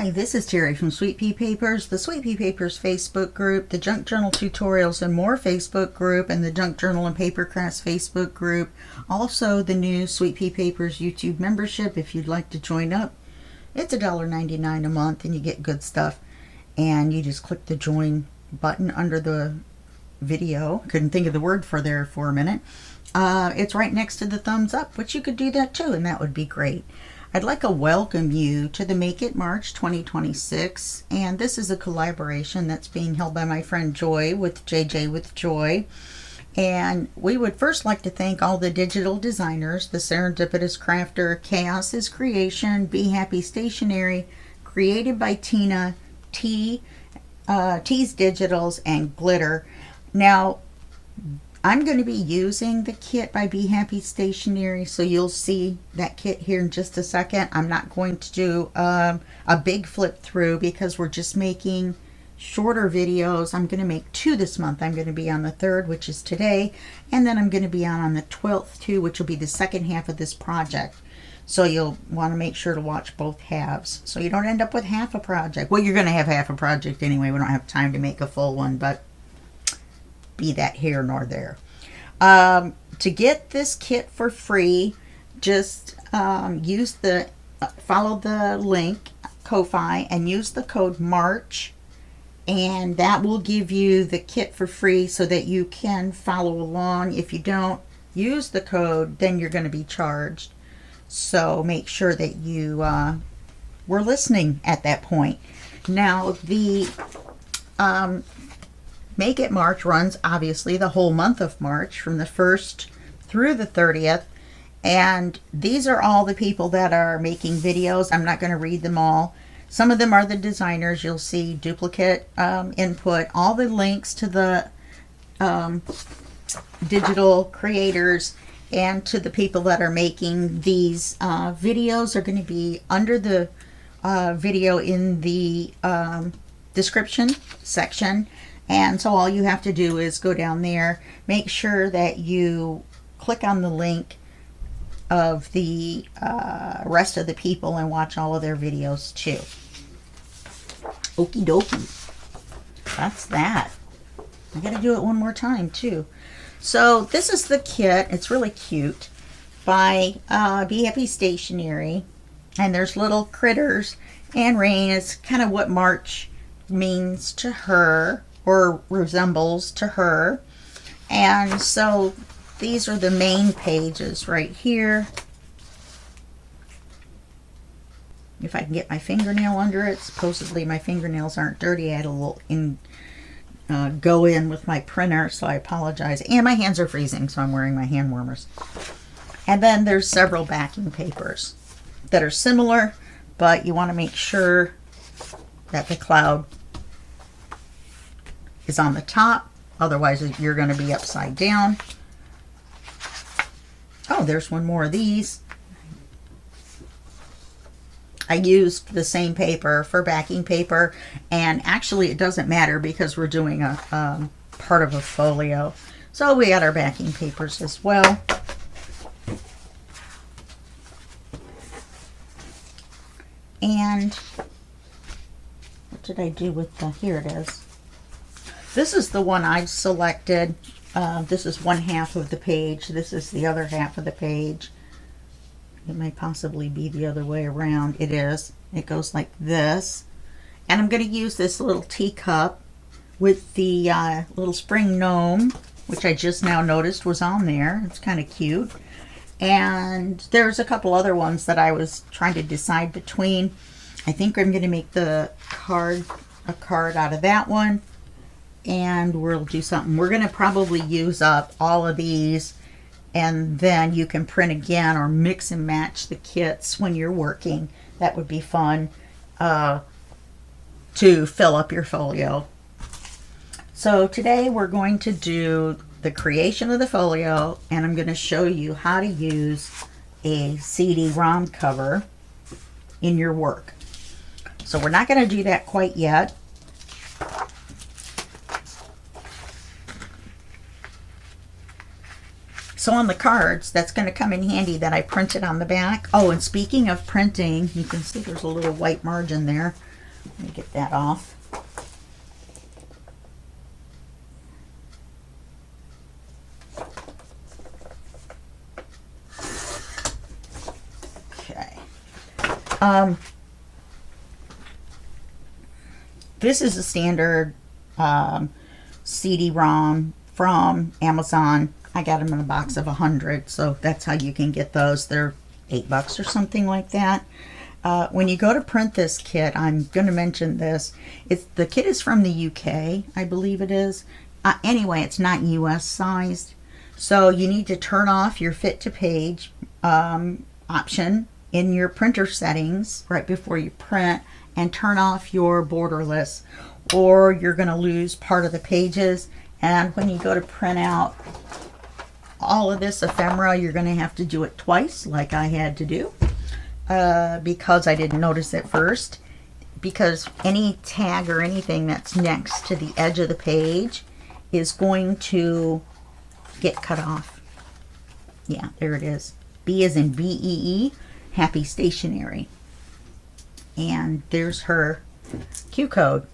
Hi, this is Terry from Sweet Pea Papers, the Sweet Pea Papers Facebook group, the Junk Journal Tutorials and More Facebook group, and the Junk Journal and Paper Crafts Facebook group. Also, the new Sweet Pea Papers YouTube membership if you'd like to join up. It's $1.99 a month and you get good stuff. And you just click the join button under the video. Couldn't think of the word for there for a minute. It's right next to the thumbs up, but you could do that too, and that would be great. I'd like to welcome you to the Make It March 2026, and this is a collaboration that's being held by my friend Joy with JJ with Joy. And we would first like to thank all the digital designers, the Serendipitous Crafter, Chaos is Creation, Be Happy Stationery, Created by Tina, Tease Digitals, and Glitter. Now, I'm going to be using the kit by Be Happy Stationery, so you'll see that kit here in just a second. I'm not going to do a big flip through because we're just making shorter videos. I'm going to make 2 this month. I'm going to be on the 3rd, which is today, and then I'm going to be on the 12th too, which will be the second half of this project. So you'll want to make sure to watch both halves so you don't end up with half a project. Well, you're going to have half a project anyway. We don't have time to make a full one, but be that here nor there. To get this kit for free, just follow the link Ko-Fi and use the code MARCH, and that will give you the kit for free so that you can follow along. If you don't use the code, then you're going to be charged. So make sure that you were listening at that point. Now, the Make It March runs obviously the whole month of March from the 1st through the 30th, and these are all the people that are making videos. I'm not going to read them all. Some of them are the designers. You'll see duplicate input, all the links to the digital creators and to the people that are making these videos are going to be under the video in the description section. And so all you have to do is go down there, make sure that you click on the link of the rest of the people and watch all of their videos too. Okie dokie. That's that. I gotta do it one more time too. So this is the kit. It's really cute by Be Happy Stationery. And there's little critters and rain. It's kind of what March means to her, or resembles to her. And so these are the main pages right here. If I can get my fingernail under it. Supposedly my fingernails aren't dirty. I had a little go in with my printer, so I apologize. And my hands are freezing, so I'm wearing my hand warmers. And then there's several backing papers that are similar, but you want to make sure that the cloud is on the top, otherwise you're going to be upside down. Oh, there's one more of these. I used the same paper for backing paper, and actually it doesn't matter because we're doing a part of a folio. So we got our backing papers as well. And what did I do with the, here it is. This is the one I've selected. This is one half of the page. This is the other half of the page. It may possibly be the other way around. It is. It goes like this. And I'm going to use this little teacup with the little spring gnome, which I just now noticed was on there. It's kind of cute. And there's a couple other ones that I was trying to decide between. I think I'm going to make a card out of that one. And we'll do something. We're going to probably use up all of these, and then you can print again or mix and match the kits when you're working. That would be fun to fill up your folio. So today we're going to do the creation of the folio, and I'm going to show you how to use a CD-ROM cover in your work. So we're not going to do that quite yet. So on the cards, that's going to come in handy that I printed on the back. Oh, and speaking of printing, you can see there's a little white margin there. Let me get that off. Okay. This is a standard CD-ROM from Amazon. I got them in a box of 100, so that's how you can get those. They're $8 or something like that. When you go to print this kit, I'm going to mention this. The kit is from the UK, I believe it is. Anyway, it's not US sized. So you need to turn off your fit to page option in your printer settings right before you print, and turn off your borderless, or you're going to lose part of the pages. And when you go to print out all of this ephemera, you're going to have to do it twice, like I had to do, because I didn't notice it first. Because any tag or anything that's next to the edge of the page is going to get cut off. Yeah, there it is. B as in BEE, Happy Stationery. And there's her Q code.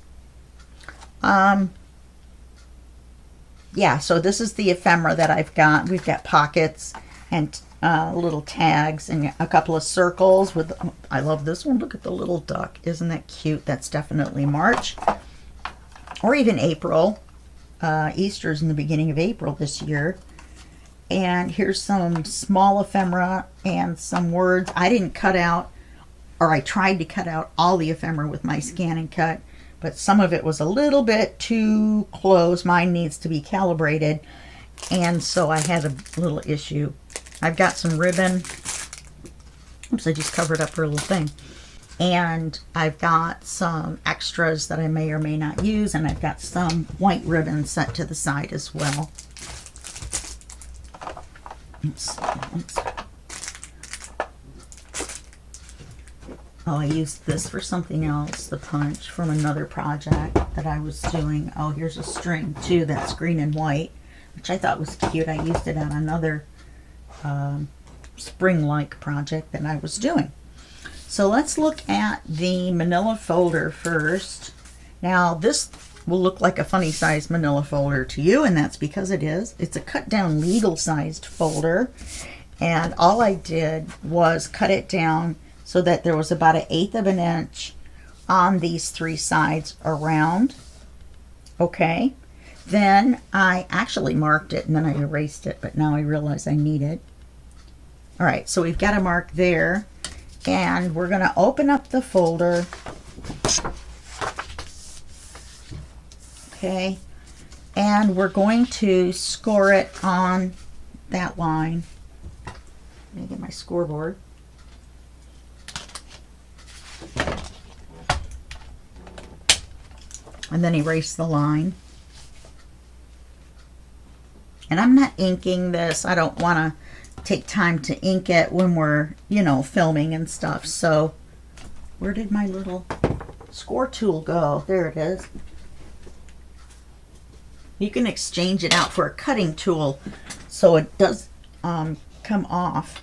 Yeah, so this is the ephemera that I've got. We've got pockets and little tags and a couple of circles with, I love this one. Look at the little duck. Isn't that cute? That's definitely March or even April. Easter's in the beginning of April this year. And here's some small ephemera and some words. I didn't cut out, or I tried to cut out all the ephemera with my Scan and Cut, but some of it was a little bit too close. Mine needs to be calibrated, and so I had a little issue. I've got some ribbon. Oops, I just covered up her little thing. And I've got some extras that I may or may not use, and I've got some white ribbon set to the side as well. Oh, I used this for something else, the punch from another project that I was doing. Oh, here's a string too that's green and white, which I thought was cute. I used it on another spring-like project that I was doing. So let's look at the manila folder first. Now this will look like a funny sized manila folder to you, and that's because it is. It's a cut down legal sized folder, and all I did was cut it down so that there was about 1/8 of an inch on these 3 sides around. Okay, then I actually marked it and then I erased it, but now I realize I need it. All right, so we've got a mark there, and we're going to open up the folder. Okay, and we're going to score it on that line. Let me get my scoreboard. And then erase the line. And I'm not inking this. I don't want to take time to ink it when we're, you know, filming and stuff. So where did my little score tool go? There it is. You can exchange it out for a cutting tool so it does come off.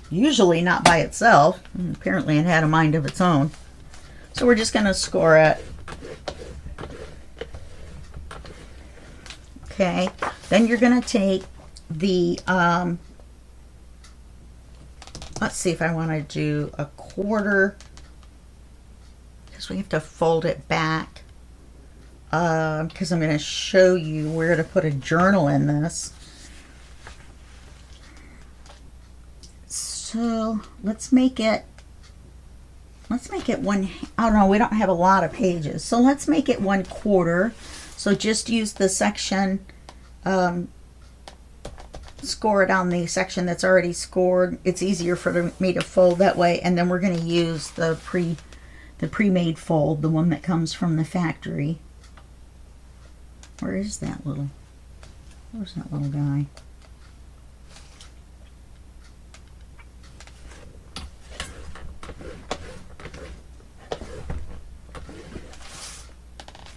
Usually not by itself. Apparently it had a mind of its own. So we're just going to score it. Okay, then you're going to take the, let's see if I want to do a 1/4, because we have to fold it back, because I'm going to show you where to put a journal in this. So let's make it one, oh no, we don't have a lot of pages, so let's make it 1/4. So just use the section, score it on the section that's already scored. It's easier for me to fold that way, and then we're going to use the pre-made fold, the one that comes from the factory. Where's that little guy?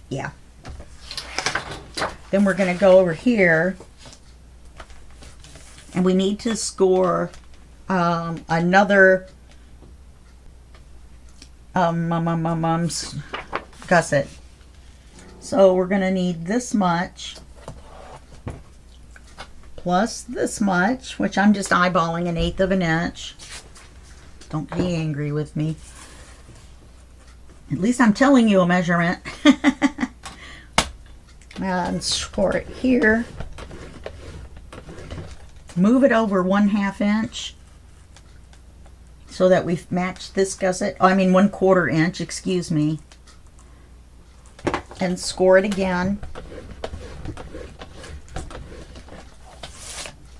Yeah. Then we're going to go over here, and we need to score another gusset. So we're going to need this much plus this much, which I'm just eyeballing 1/8 of an inch. Don't be angry with me. At least I'm telling you a measurement. And score it here. Move it over 1/2 inch so that we've matched this gusset. Oh, I mean 1/4 inch, excuse me. And score it again.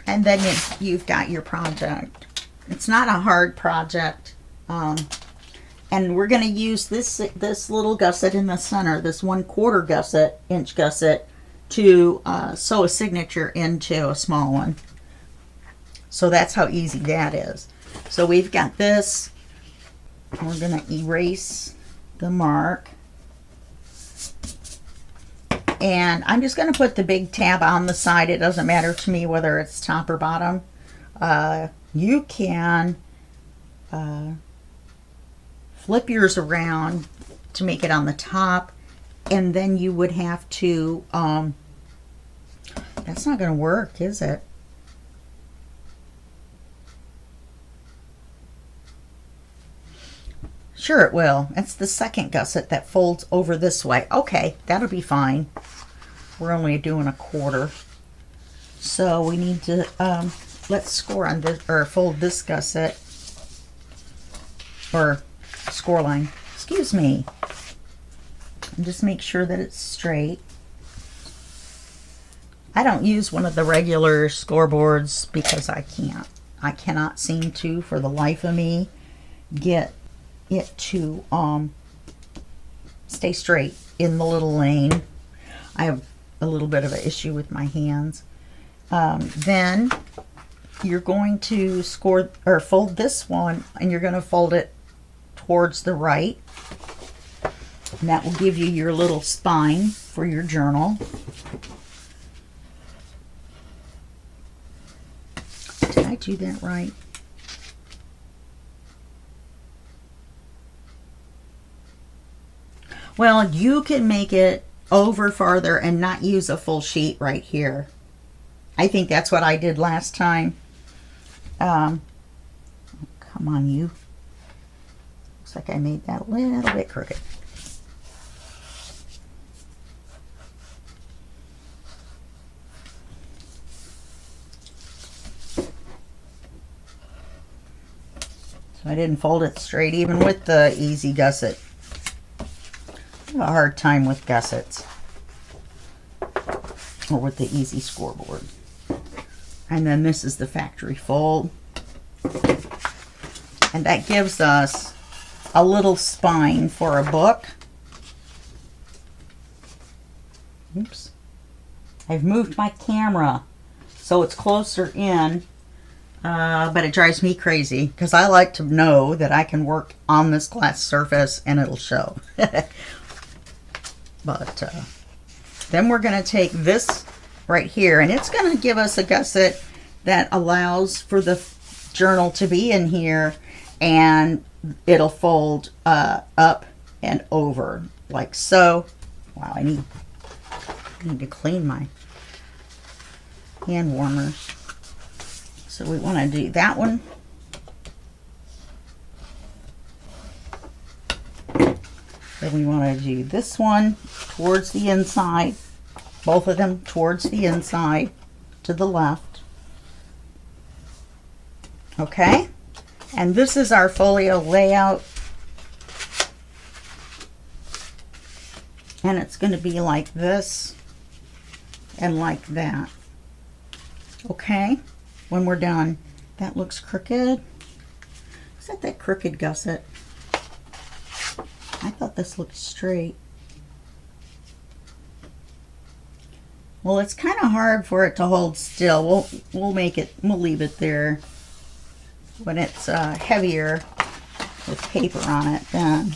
And then you've got your project. It's not a hard project. And we're going to use this little gusset in the center, this 1/4 inch gusset, to sew a signature into a small one. So that's how easy that is. So we've got this. We're going to erase the mark. And I'm just going to put the big tab on the side. It doesn't matter to me whether it's top or bottom. You can flip yours around to make it on the top, and then you would have to, that's not going to work, is it? Sure it will. It's the second gusset that folds over this way. Okay, that'll be fine. We're only doing 1/4. So we need to, let's score on this, or fold this gusset, or score line. Excuse me. And just make sure that it's straight. I don't use one of the regular scoreboards because I can't. I cannot seem to, for the life of me, get it to stay straight in the little lane. I have a little bit of an issue with my hands. Then you're going to score or fold this one, and you're going to fold it towards the right, and that will give you your little spine for your journal. Did I do that right? Well, you can make it over farther and not use a full sheet right here. I think that's what I did last time. Come on, you. Looks like I made that a little bit crooked. So I didn't fold it straight even with the easy gusset. I have a hard time with gussets, or with the easy scoreboard. And then this is the factory fold, and that gives us a little spine for a book. Oops, I've moved my camera so it's closer in, but it drives me crazy because I like to know that I can work on this glass surface and it'll show. But then we're going to take this right here, and it's going to give us a gusset that allows for the journal to be in here, and it'll fold up and over like so. Wow, I need to clean my hand warmers. So we want to do that one. Then we want to do this one towards the inside, both of them towards the inside to the left. Okay, and this is our folio layout, and it's going to be like this and like that. Okay, when we're done. That looks crooked. Is that crooked gusset? I thought this looked straight. Well, it's kind of hard for it to hold still. We'll leave it there. When it's heavier with paper on it, then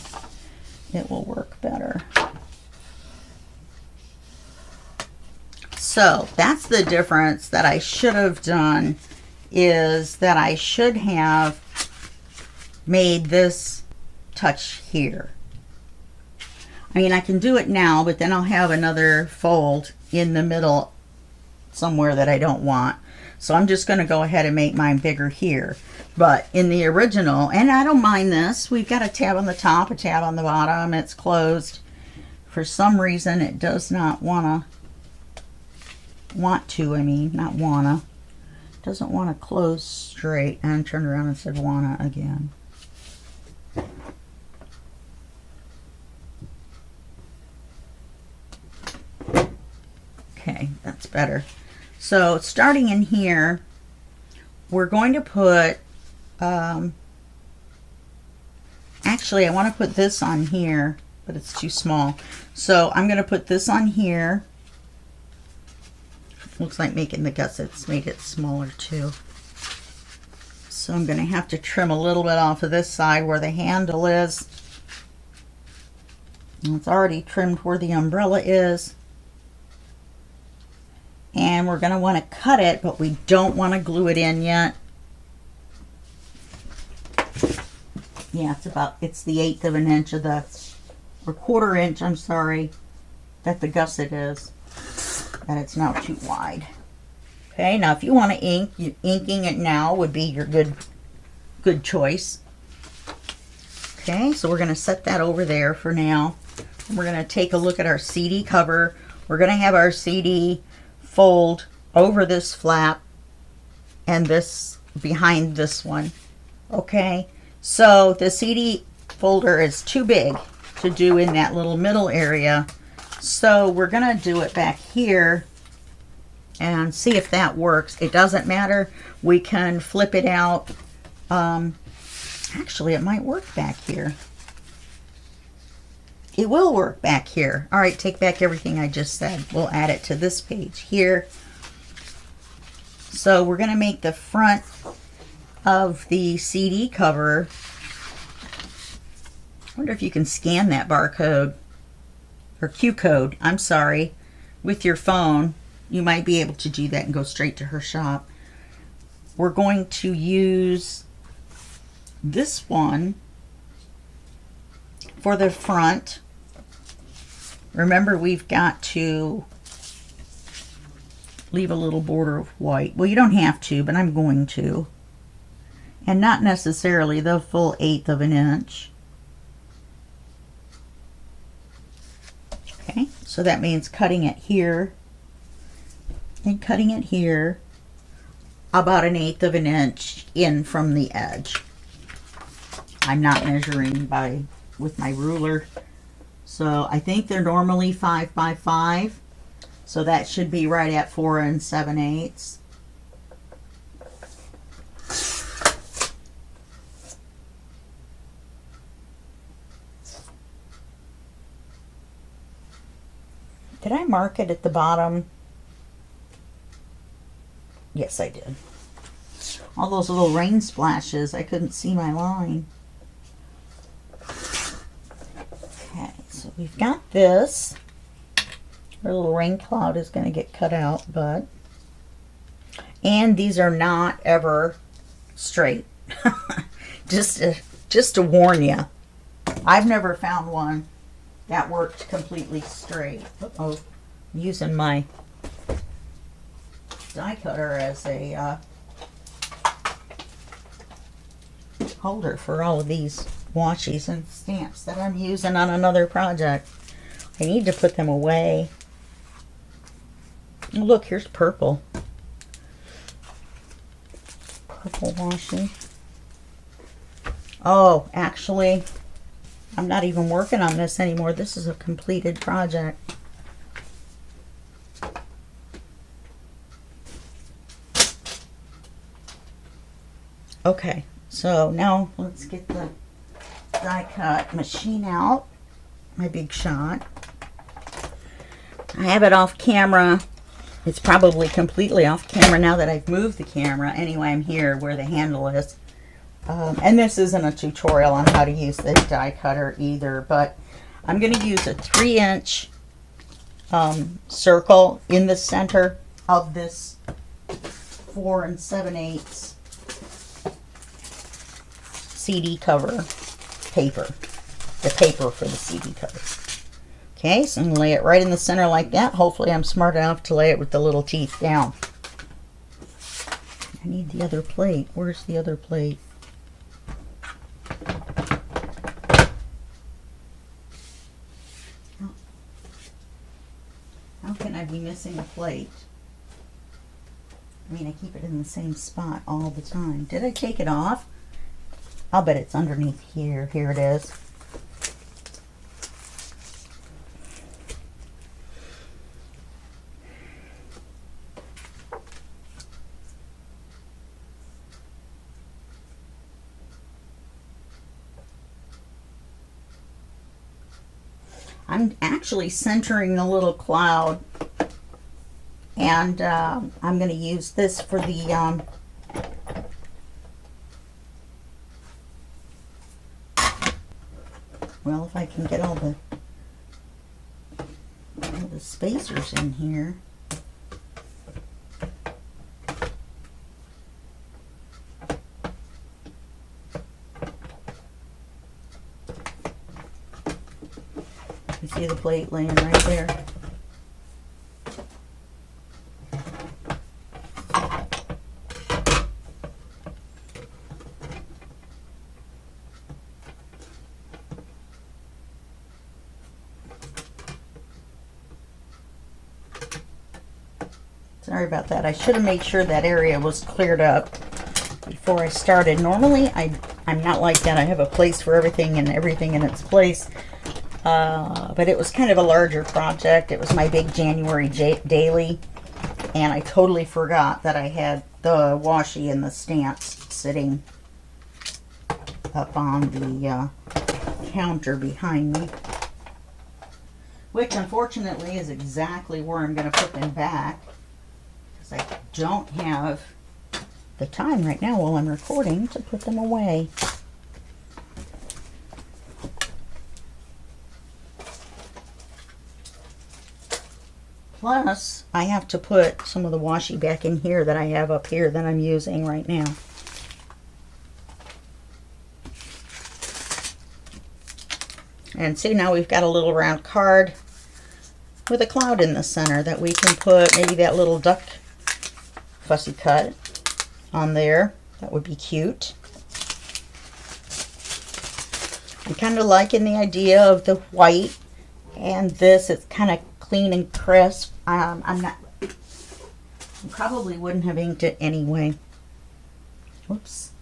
it will work better. So that's the difference that I should have done, is that I should have made this touch here. I mean, I can do it now, but then I'll have another fold in the middle somewhere that I don't want. So I'm just going to go ahead and make mine bigger here. But in the original, and I don't mind this, we've got a tab on the top, a tab on the bottom. It's closed. For some reason, it does not doesn't want to close straight. And turn around and said wanna again. Okay, that's better. So starting in here, we're going to put, actually I want to put this on here, but it's too small. So I'm going to put this on here. Looks like making the gussets made it smaller too. So I'm going to have to trim a little bit off of this side where the handle is. And it's already trimmed where the umbrella is. And we're going to want to cut it, but we don't want to glue it in yet. Yeah, it's the 1/8 of an inch of the, or 1/4 inch, I'm sorry, that the gusset is. And it's not too wide. Okay, now if you want to ink, inking it now would be your good choice. Okay, so we're going to set that over there for now. And we're going to take a look at our CD cover. We're going to have our CD fold over this flap and this behind this one. Okay, so the CD folder is too big to do in that little middle area, so we're gonna do it back here and see if that works. It doesn't matter, we can flip it out. Actually, it might work back here. It will work back here. All right, take back everything I just said. We'll add it to this page here. So we're going to make the front of the CD cover. I wonder if you can scan that barcode or Q code, I'm sorry, with your phone. You might be able to do that and go straight to her shop. We're going to use this one for the front. Remember, we've got to leave a little border of white. Well, you don't have to, but I'm going to. And not necessarily the full 1/8 of an inch. Okay, so that means cutting it here and cutting it here about 1/8 of an inch in from the edge. I'm not measuring with my ruler. So I think they're normally 5 by 5. So that should be right at 4 7/8. Did I mark it at the bottom? Yes, I did. All those little rain splashes, I couldn't see my line. Okay, so we've got this. Our little rain cloud is going to get cut out, but... And these are not ever straight. just to warn you. I've never found one that worked completely straight. Uh-oh, I'm using my die cutter as a holder for all of these washis and stamps that I'm using on another project. I need to put them away. Oh, look, here's purple. Purple washi. Oh, actually, I'm not even working on this anymore. This is a completed project. Okay, so now let's get the die cut machine out. My Big Shot. I have it off camera. It's probably completely off camera now that I've moved the camera. Anyway, I'm here where the handle is. And this isn't a tutorial on how to use the die cutter either, but I'm going to use a 3-inch circle in the center of this 4 7/8 CD cover paper. the paper for the CD cover. Okay, so I'm going to lay it right in the center like that. Hopefully I'm smart enough to lay it with the little teeth down. I need the other plate. Where's the other plate? How can I be missing a plate? I mean, I keep it in the same spot all the time. Did I take it off? I'll bet it's underneath here. Here it is. I'm actually centering the little cloud, and I'm going to use this for the well, if I can get all the spacers in here. You see the plate laying right there. Sorry about that. I should have made sure that area was cleared up before I started. Normally, I'm not like that. I have a place for everything and everything in its place. But it was kind of a larger project. It was my big January daily, and I totally forgot that I had the washi and the stamps sitting up on the counter behind me, which unfortunately is exactly where I'm going to put them back, because I don't have the time right now while I'm recording to put them away. Plus, I have to put some of the washi back in here that I have up here that I'm using right now. And see, now we've got a little round card with a cloud in the center that we can put maybe that little duck fussy cut on there. That would be cute. I'm kind of liking the idea of the white and this. It's kind of clean and crisp. I probably wouldn't have inked it anyway. Whoops.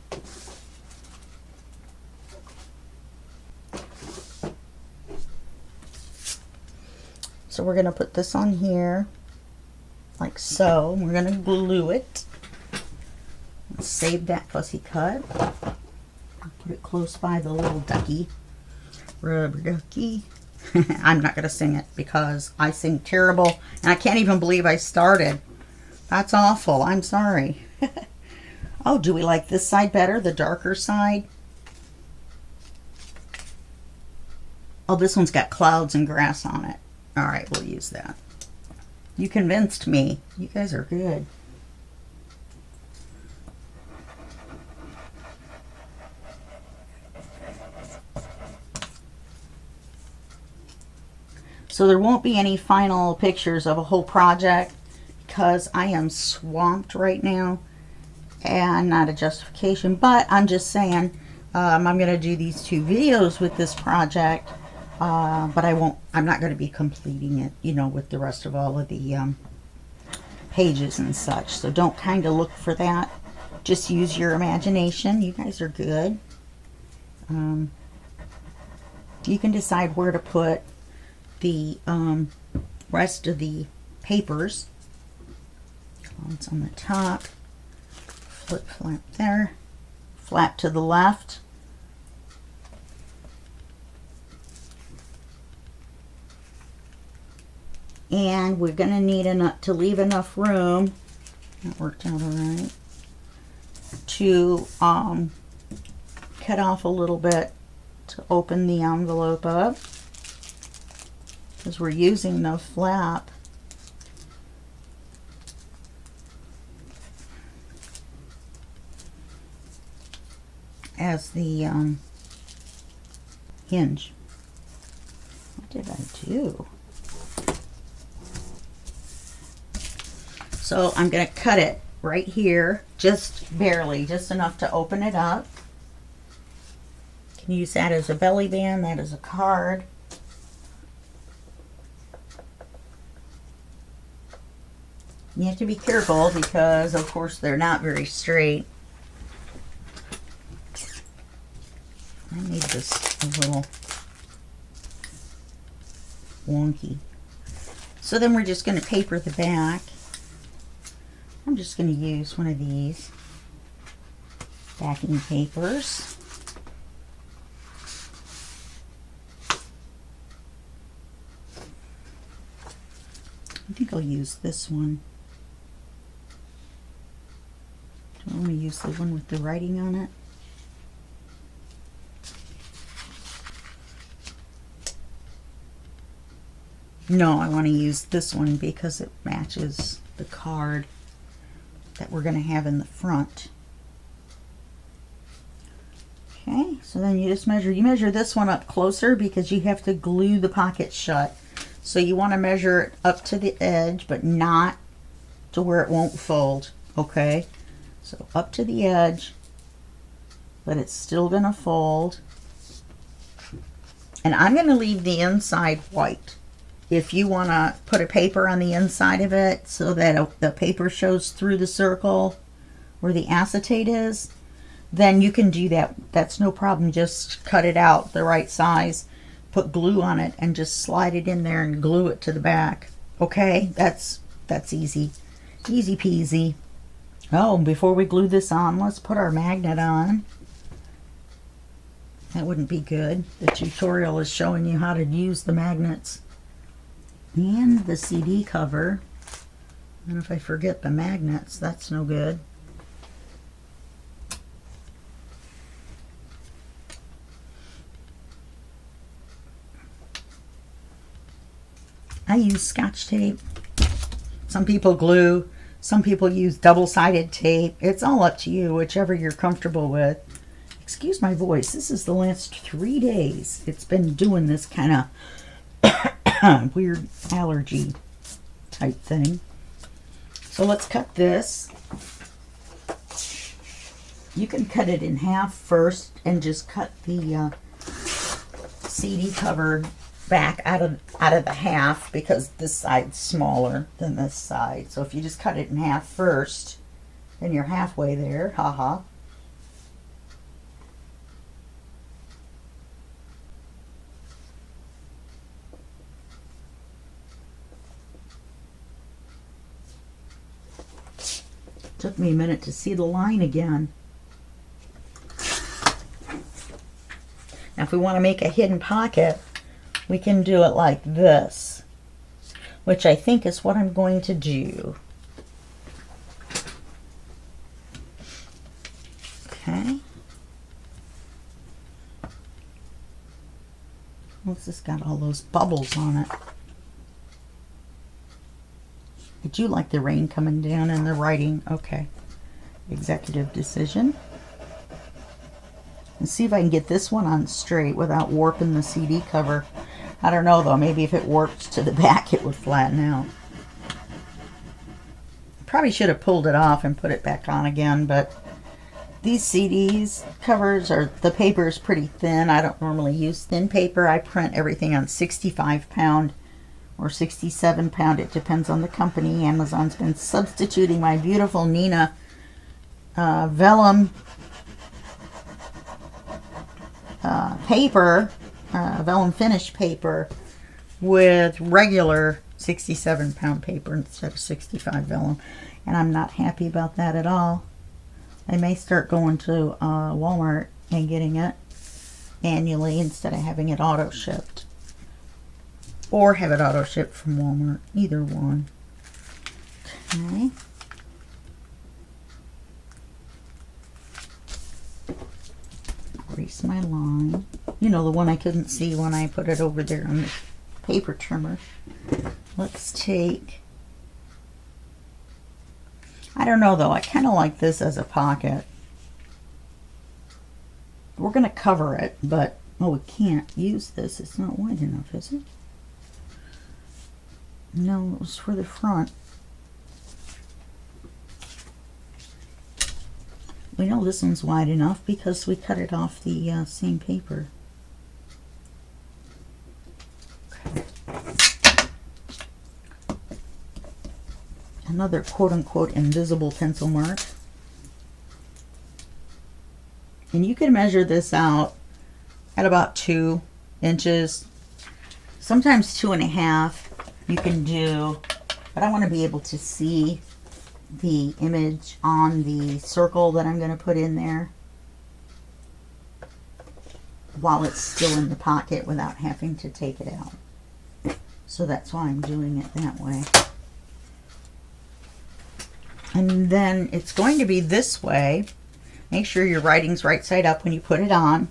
So we're going to put this on here like so. We're going to glue it. Let's save that fussy cut. I'll put it close by the little ducky. Rubber ducky. I'm not going to sing it because I sing terrible, and I can't even believe I started. That's awful. I'm sorry. Oh, do we like this side better, the darker side? Oh, this one's got clouds and grass on it. All right, we'll use that. You convinced me. You guys are good. So there won't be any final pictures of a whole project because I am swamped right now, and not a justification, but I'm just saying I'm going to do these 2 videos with this project, but I'm not going to be completing it, you know, with the rest of all of the pages and such. So don't kind of look for that. Just use your imagination. You guys are good. You can decide where to put the rest of the papers. It's on the top. Flip flap there. Flap to the left. And we're going to need to leave enough room. That worked out all right. To cut off a little bit to open the envelope up, because we're using the flap as the hinge. What did I do? So I'm going to cut it right here, just barely, just enough to open it up. You can use that as a belly band, that as a card. You have to be careful because, of course, they're not very straight. I made this a little wonky. So then we're just going to paper the back. I'm just going to use one of these backing papers. I think I'll use this one. Do I want to use the one with the writing on it? No, I want to use this one because it matches the card that we're going to have in the front. Okay, so then you just measure this one up closer because you have to glue the pocket shut. So you want to measure it up to the edge, but not to where it won't fold, okay? So up to the edge, but it's still going to fold. And I'm going to leave the inside white. If you want to put a paper on the inside of it so that the paper shows through the circle where the acetate is, then you can do that. That's no problem. Just cut it out the right size, put glue on it, and just slide it in there and glue it to the back. Okay, that's easy. Easy peasy. Oh, before we glue this on, let's put our magnet on. That wouldn't be good. The tutorial is showing you how to use the magnets. And the CD cover. And if I forget the magnets, that's no good. I use Scotch tape. Some people glue. Some people use double-sided tape. It's all up to you, whichever you're comfortable with. Excuse my voice. This is the last 3 days. It's been doing this kind of weird allergy type thing. So let's cut this. You can cut it in half first and just cut the CD cover back out of the half because this side's smaller than this side. So if you just cut it in half first, then you're halfway there. Haha. Took me a minute to see the line again. Now if we want to make a hidden pocket, we can do it like this, which I think is what I'm going to do. Okay. What's this got all those bubbles on it? I do like the rain coming down and the writing. Okay. Executive decision. And see if I can get this one on straight without warping the CD cover. I don't know though. Maybe if it warps to the back it would flatten out. Probably should have pulled it off and put it back on again, but these CDs covers are, the paper is pretty thin. I don't normally use thin paper. I print everything on 65 pound or 67 pound. It depends on the company. Amazon's been substituting my beautiful Nina vellum paper, vellum finish paper with regular 67 pound paper instead of 65 vellum, and I'm not happy about that at all. I may start going to Walmart and getting it annually instead of having it auto shipped, or have it auto shipped from Walmart, either one. Okay. Erase my line. You know, the one I couldn't see when I put it over there on the paper trimmer. Let's take, I don't know though, I kind of like this as a pocket. We're going to cover it, but, oh, we can't use this. It's not wide enough, is it? No, it was for the front. We know this one's wide enough because we cut it off the same paper. Okay. Another quote-unquote invisible pencil mark. And you can measure this out at about 2 inches, sometimes 2.5 you can do, but I want to be able to see the image on the circle that I'm going to put in there while it's still in the pocket without having to take it out. So that's why I'm doing it that way. And then it's going to be this way. Make sure your writing's right side up when you put it on.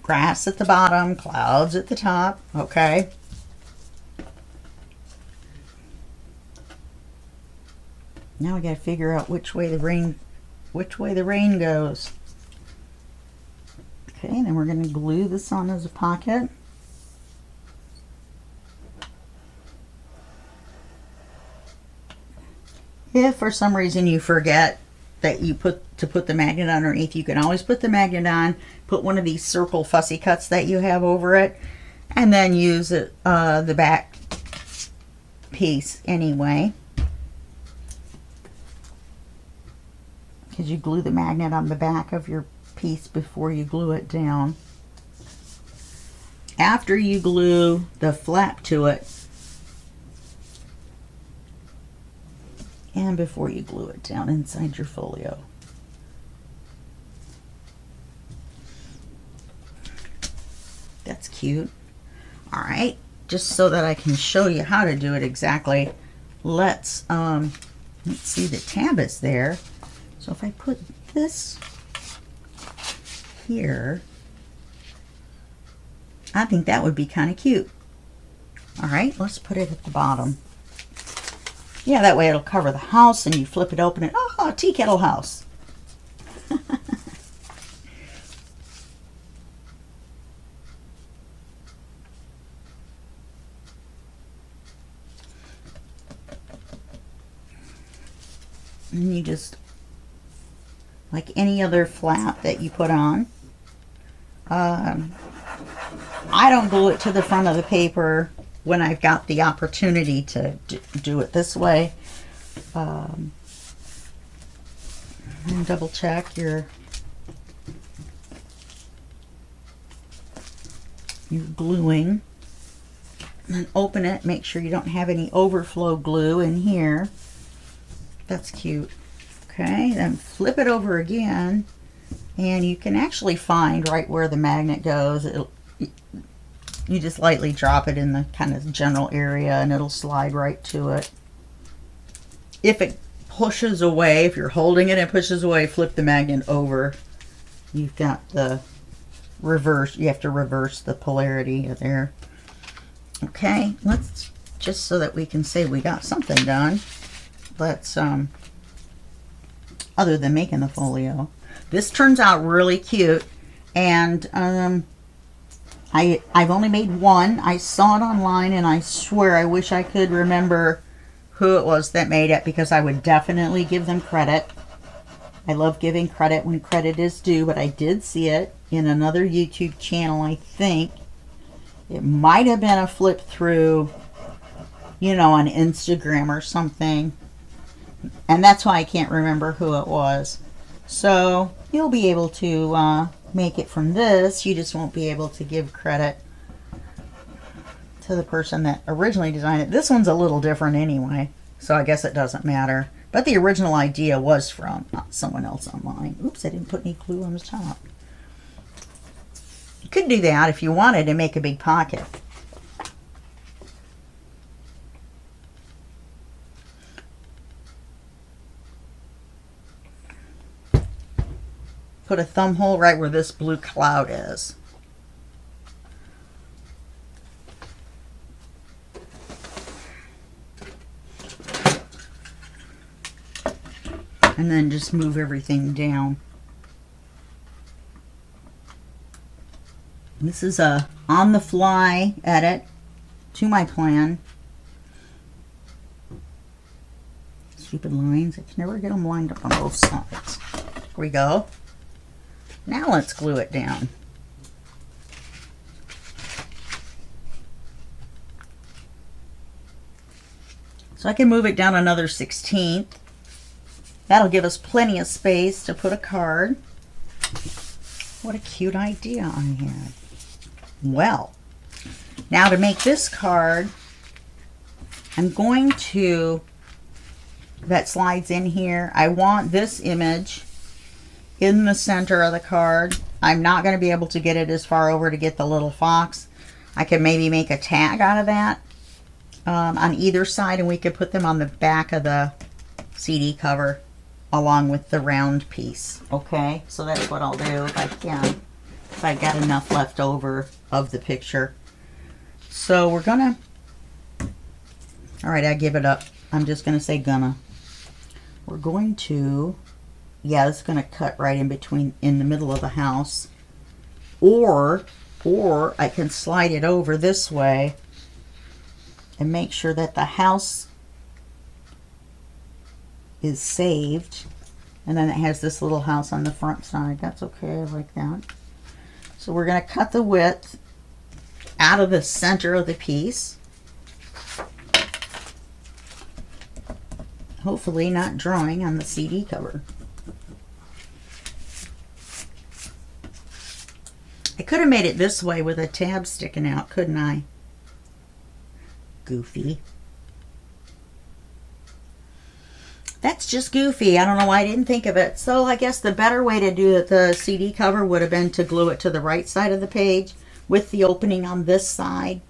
Grass at the bottom, clouds at the top, okay? Now I got to figure out which way the rain goes. Okay, then we're going to glue this on as a pocket. If for some reason you forget that you put the magnet underneath, you can always put the magnet on, put one of these circle fussy cuts that you have over it, and then use it, the back piece anyway. Because you glue the magnet on the back of your piece before you glue it down. After you glue the flap to it, and before you glue it down inside your folio. That's cute. All right, just so that I can show you how to do it exactly, let's see, the tab is there. So if I put this here, I think that would be kind of cute. All right, let's put it at the bottom. Yeah, that way it'll cover the house, and you flip it open and, oh, tea kettle house. And you just, like any other flap that you put on, I don't glue it to the front of the paper when I've got the opportunity to do it this way. And double check your gluing. And then open it, make sure you don't have any overflow glue in here. That's cute. Okay, then flip it over again, and you can actually find right where the magnet goes. You just lightly drop it in the kind of general area, and it'll slide right to it. If it pushes away, if you're holding it and it pushes away, flip the magnet over. You've got the reverse, you have to reverse the polarity there. Okay, let's, just so that we can say we got something done, let's, other than making the folio. This turns out really cute, and I've only made one. I saw it online, and I swear I wish I could remember who it was that made it, because I would definitely give them credit. I love giving credit when credit is due, but I did see it in another YouTube channel, I think. It might have been a flip through, you know, on Instagram or something. And that's why I can't remember who it was. So you'll be able to make it from this. You just won't be able to give credit to the person that originally designed it. This one's a little different anyway, so I guess it doesn't matter. But the original idea was from someone else online. Oops, I didn't put any glue on the top. You could do that if you wanted to make a big pocket. Put a thumb hole right where this blue cloud is. And then just move everything down. This is a on-the-fly edit to my plan. stupid lines. I can never get them lined up on both sides. Here we go. Now let's glue it down. So I can move it down another 1/16. That'll give us plenty of space to put a card. What a cute idea I had. Well, now to make this card, I'm going to, that slides in here, I want this image in the center of the card. I'm not going to be able to get it as far over to get the little fox. I could maybe make a tag out of that on either side, and we could put them on the back of the CD cover along with the round piece. Okay, so that's what I'll do if I can, if I got enough left over of the picture. So we're gonna, all right, I give it up. I'm just gonna say gonna. We're going to, yeah, it's gonna cut right in between, in the middle of the house. Or I can slide it over this way and make sure that the house is saved, and then it has this little house on the front side. That's okay, I like that. So we're going to cut the width out of the center of the piece, hopefully not drawing on the CD cover. I could have made it this way with a tab sticking out, couldn't I? Goofy. That's just goofy. I don't know why I didn't think of it. So I guess the better way to do the CD cover would have been to glue it to the right side of the page with the opening on this side,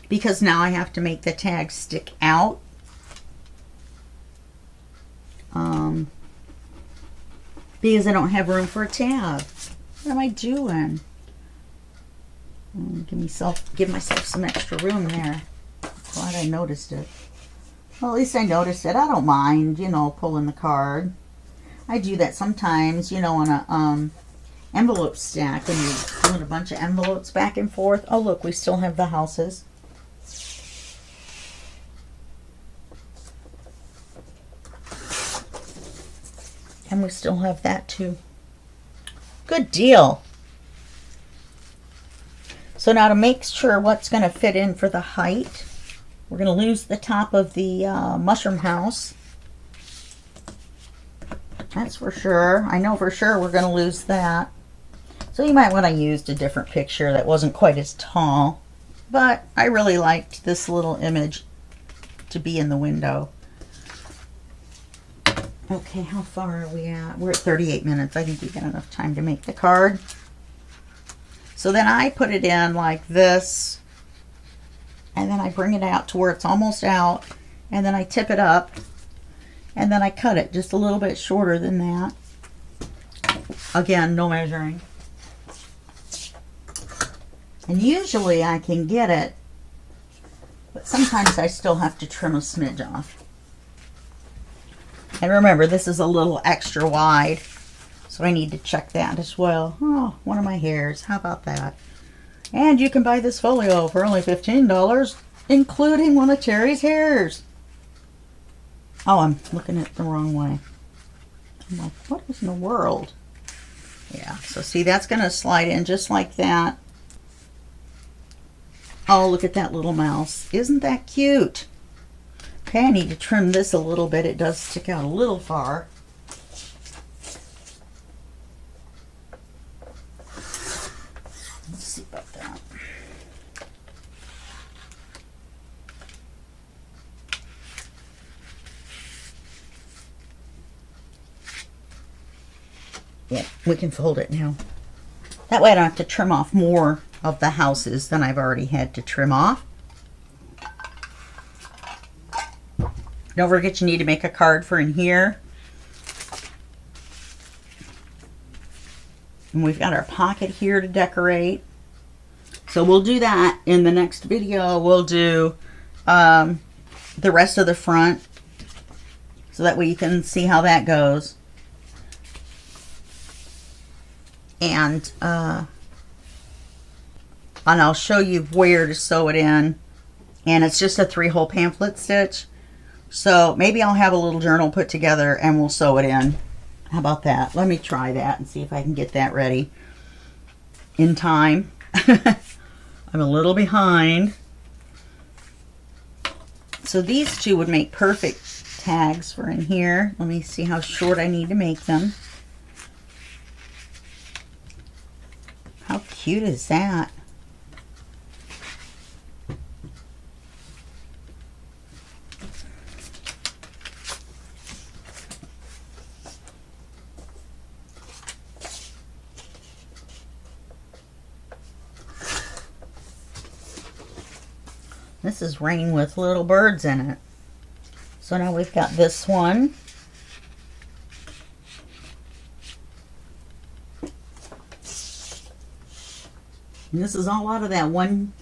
because now I have to make the tag stick out. Because I don't have room for a tab. What am I doing? Give myself some extra room there. Glad I noticed it. Well, at least I noticed it. I don't mind, you know, pulling the card. I do that sometimes, you know, on a envelope stack when you're pulling a bunch of envelopes back and forth. Oh, look, we still have the houses. And we still have that too. Good deal. So now to make sure what's going to fit in for the height, we're going to lose the top of the mushroom house. That's for sure. I know for sure we're going to lose that. So you might want to use a different picture that wasn't quite as tall. But I really liked this little image to be in the window. Okay, how far are we at? We're at 38 minutes. I think we got enough time to make the card. So then I put it in like this, and then I bring it out to where it's almost out, and then I tip it up, and then I cut it just a little bit shorter than that. Again, no measuring. And usually I can get it, but sometimes I still have to trim a smidge off. And remember, this is a little extra wide, so I need to check that as well. Oh, one of my hairs. How about that? And you can buy this folio for only $15, including one of Terry's hairs. Oh, I'm looking at it the wrong way. I'm like, what is in the world? Yeah, so see, that's going to slide in just like that. Oh, look at that little mouse. Isn't that cute? Okay, I need to trim this a little bit. It does stick out a little far. Let's see about that. Yeah, we can fold it now. That way I don't have to trim off more of the houses than I've already had to trim off. Don't forget you need to make a card for in here. And we've got our pocket here to decorate. So we'll do that in the next video. We'll do the rest of the front, so that way you can see how that goes. And I'll show you where to sew it in. And it's just a 3-hole pamphlet stitch. So maybe I'll have a little journal put together and we'll sew it in. How about that? Let me try that and see if I can get that ready in time. I'm a little behind. So these two would make perfect tags for in here. Let me see how short I need to make them. How cute is that? This is Rain with little birds in it. So now we've got this one. And this is all out of that one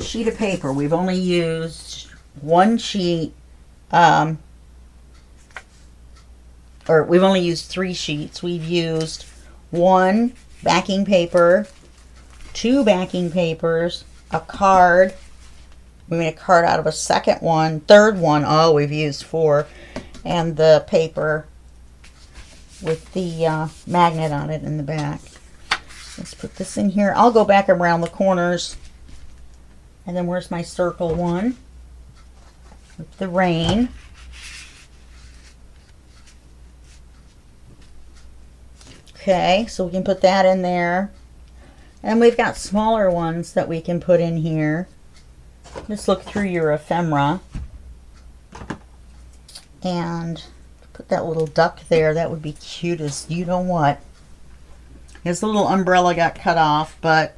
sheet of paper. We've only used one sheet, or we've only used 3 sheets. We've used 1 backing paper, 2 backing papers, a card. We made a card out of a second one, third one. Oh, we've used 4. And the paper with the magnet on it in the back. Let's put this in here. I'll go back around the corners. And then where's my circle one? With the rain. Okay, so we can put that in there. And we've got smaller ones that we can put in here. Just look through your ephemera. And put that little duck there. That would be cute as you know what. His little umbrella got cut off, but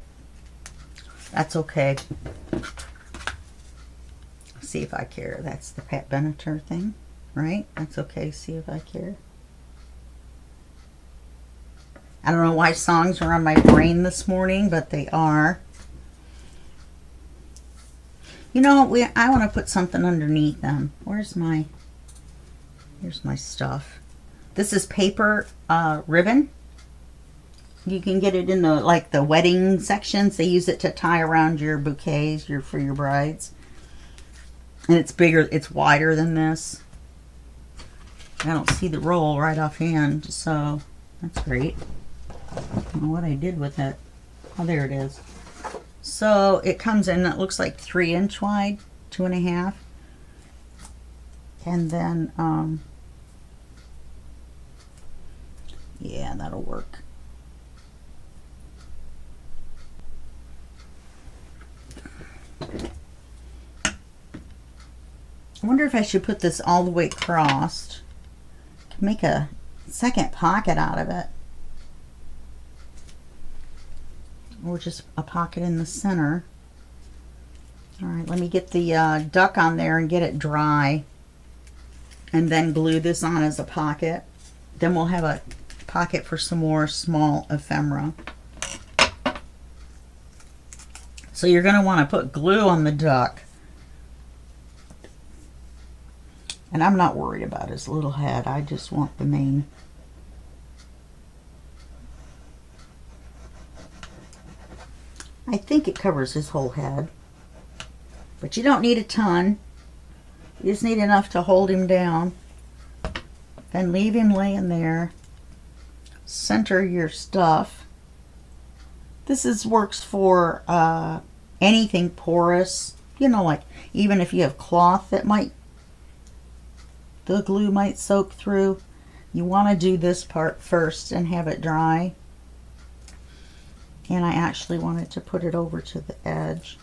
that's okay. See if I care. That's the Pat Benatar thing, right? That's okay. See if I care. I don't know why songs are on my brain this morning, but they are. You know, I want to put something underneath them. Here's my stuff. This is paper ribbon. You can get it in the wedding sections. They use it to tie around your bouquets for your brides. And it's bigger, it's wider than this. I don't see the roll right offhand, so that's great. I don't know what I did with it. Oh, there it is. So it comes in, it looks like 3-inch wide, 2.5. And then, yeah, that'll work. I wonder if I should put this all the way across. Make a second pocket out of it. Or just a pocket in the center. Alright, let me get the duck on there and get it dry. And then glue this on as a pocket. Then we'll have a pocket for some more small ephemera. So you're going to want to put glue on the duck. And I'm not worried about his little head. I just want the main. I think it covers his whole head. But you don't need a ton. You just need enough to hold him down. Then leave him laying there. Center your stuff. This works for anything porous. You know, like even if you have cloth that the glue might soak through. You want to do this part first and have it dry. And I actually wanted to put it over to the edge.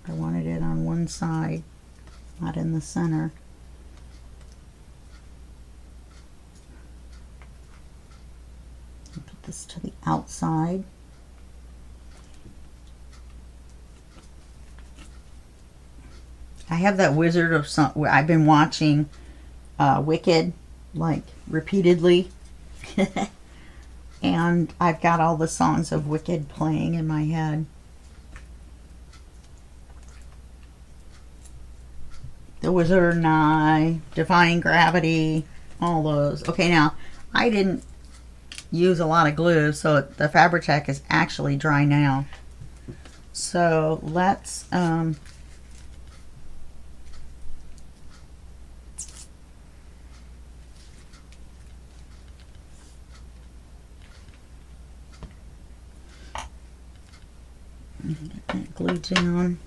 I wanted it on one side, not in the center. Put this to the outside. I have that Wizard of some. I've been watching Wicked like repeatedly. And I've got all the songs of Wicked playing in my head. The Wizard and I, Defying Gravity, all those. Okay, now, I didn't use a lot of glue, so the Fabri-Tac is actually dry now. So let's Get that glued down.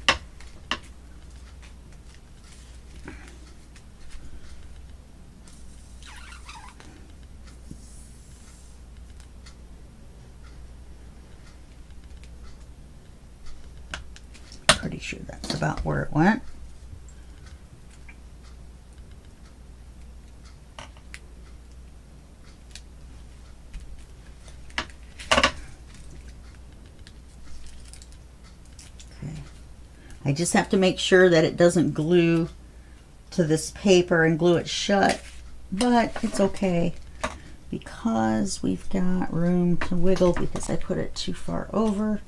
Pretty sure that's about where it went. I just have to make sure that it doesn't glue to this paper and glue it shut, but it's okay because we've got room to wiggle because I put it too far over.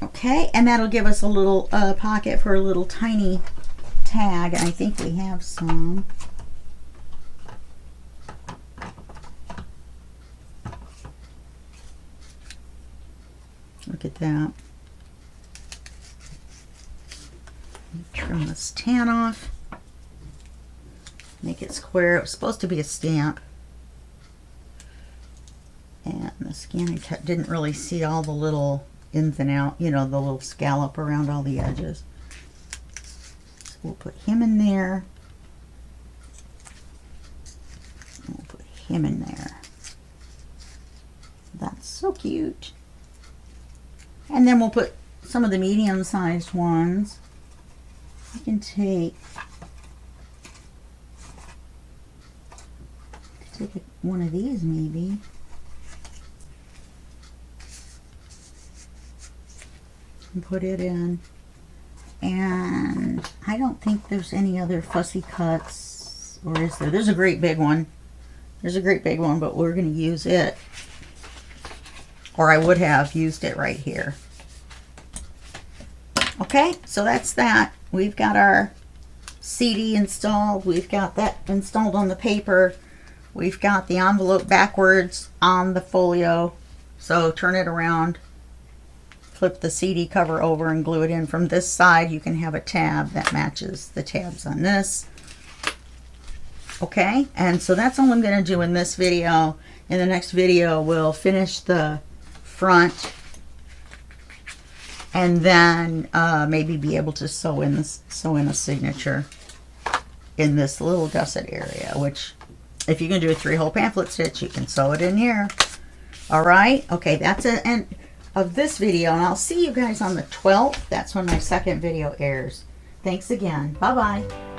Okay, and that'll give us a little pocket for a little tiny tag, and I think we have some. Look at that. Trim this tan off. Make it square. It was supposed to be a stamp. And the scanning cut didn't really see all the little ins and out, you know, the little scallop around all the edges. So we'll put him in there. And we'll put him in there. That's so cute. And then we'll put some of the medium-sized ones. I can take one of these maybe. And put it in. And I don't think there's any other fussy cuts, or is there? There's a great big one. There's a great big one, but we're going to use it. Or I would have used it right here. Okay, so that's that. We've got our CD installed. We've got that installed on the paper. We've got the envelope backwards on the folio. So turn it around, flip the CD cover over and glue it in. From this side, you can have a tab that matches the tabs on this. Okay, and so that's all I'm going to do in this video. In the next video, we'll finish the front and then maybe be able to sew in a signature in this little gusset area, which if you can do a 3-hole pamphlet stitch, you can sew it in here. All right, okay, that's the end of this video, and I'll see you guys on the 12th. That's when my second video airs. Thanks again. Bye-bye.